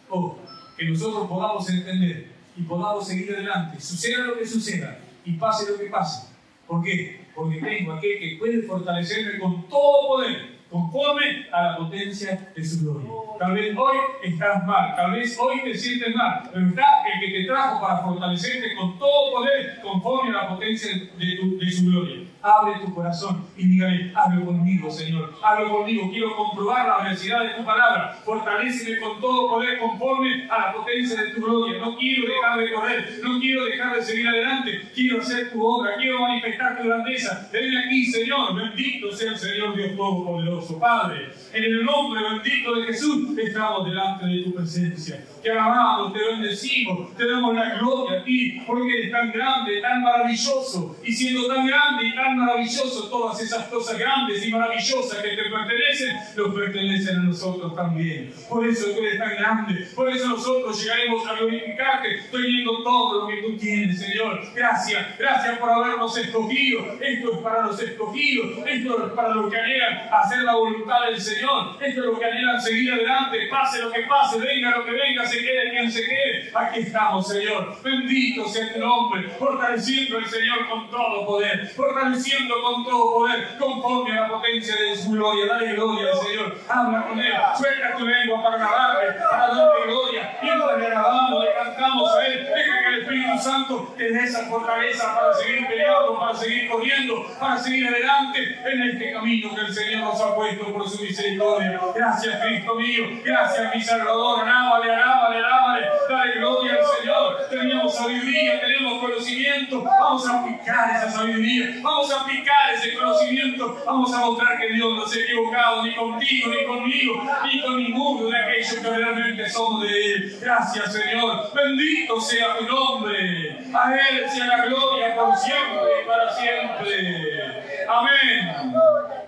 A: Oh, que nosotros podamos entender y podamos seguir adelante, suceda lo que suceda y pase lo que pase. ¿Por qué? Porque tengo aquel que puede fortalecerme con todo poder, conforme a la potencia de su gloria. Tal vez hoy estás mal, tal vez hoy te sientes mal, pero está el que te trajo para fortalecerte con todo poder, conforme a la potencia de su gloria. Abre tu corazón y dígale, hablo conmigo, Señor, hablo conmigo, quiero comprobar la veracidad de tu palabra, fortaléceme con todo poder, conforme a la potencia de tu gloria. No quiero dejar de correr, no quiero dejar de seguir adelante, quiero hacer tu obra, quiero manifestar tu grandeza. Ven aquí, Señor, bendito sea el Señor Dios Todopoderoso. Padre, en el nombre bendito de Jesús, estamos delante de tu presencia. Te alabamos, te bendecimos, te damos la gloria a ti, porque eres tan grande, tan maravilloso, y siendo tan grande y tan maravilloso, todas esas cosas grandes y maravillosas que te pertenecen, nos pertenecen a nosotros también. Por eso tú eres tan grande, por eso nosotros llegaremos a glorificarte, teniendo todo lo que tú tienes, Señor. Gracias, gracias por habernos escogido. Esto es para los escogidos, esto es para los que anhelan hacer la voluntad del Señor, esto es lo que anhelan seguir adelante, pase lo que pase, venga lo que venga, se quede quien se quede. Aquí estamos, Señor. Bendito sea tu nombre, fortaleciendo al Señor con todo poder, fortaleciendo con todo poder, conforme a la potencia de su gloria. Dale gloria al Señor, habla con Él, suelta tu lengua para alabarle, para darle gloria. Mientras le alabamos, le cantamos a Él, deja que el Espíritu Santo te dé esa fortaleza para seguir peleando, para seguir corriendo, para seguir adelante en este camino que el Señor nos ha puesto por su misericordia. Gracias, Cristo mío, gracias, mi Salvador. Alábale, alábale, alábale, dale gloria al Señor. Tenemos sabiduría, tenemos conocimiento, vamos a aplicar esa sabiduría, vamos a aplicar ese conocimiento, vamos a mostrar que Dios no se ha equivocado ni contigo, ni conmigo, ni con ninguno de aquellos que realmente somos de Él. Gracias, Señor, bendito sea tu nombre, a Él sea la gloria por siempre y para siempre. Amén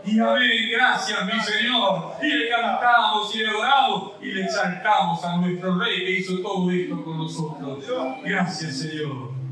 A: y amén. Gracias, mi Señor. Y le cantamos y le adoramos y le exaltamos a nuestro Rey que hizo todo esto con nosotros. Gracias, Señor.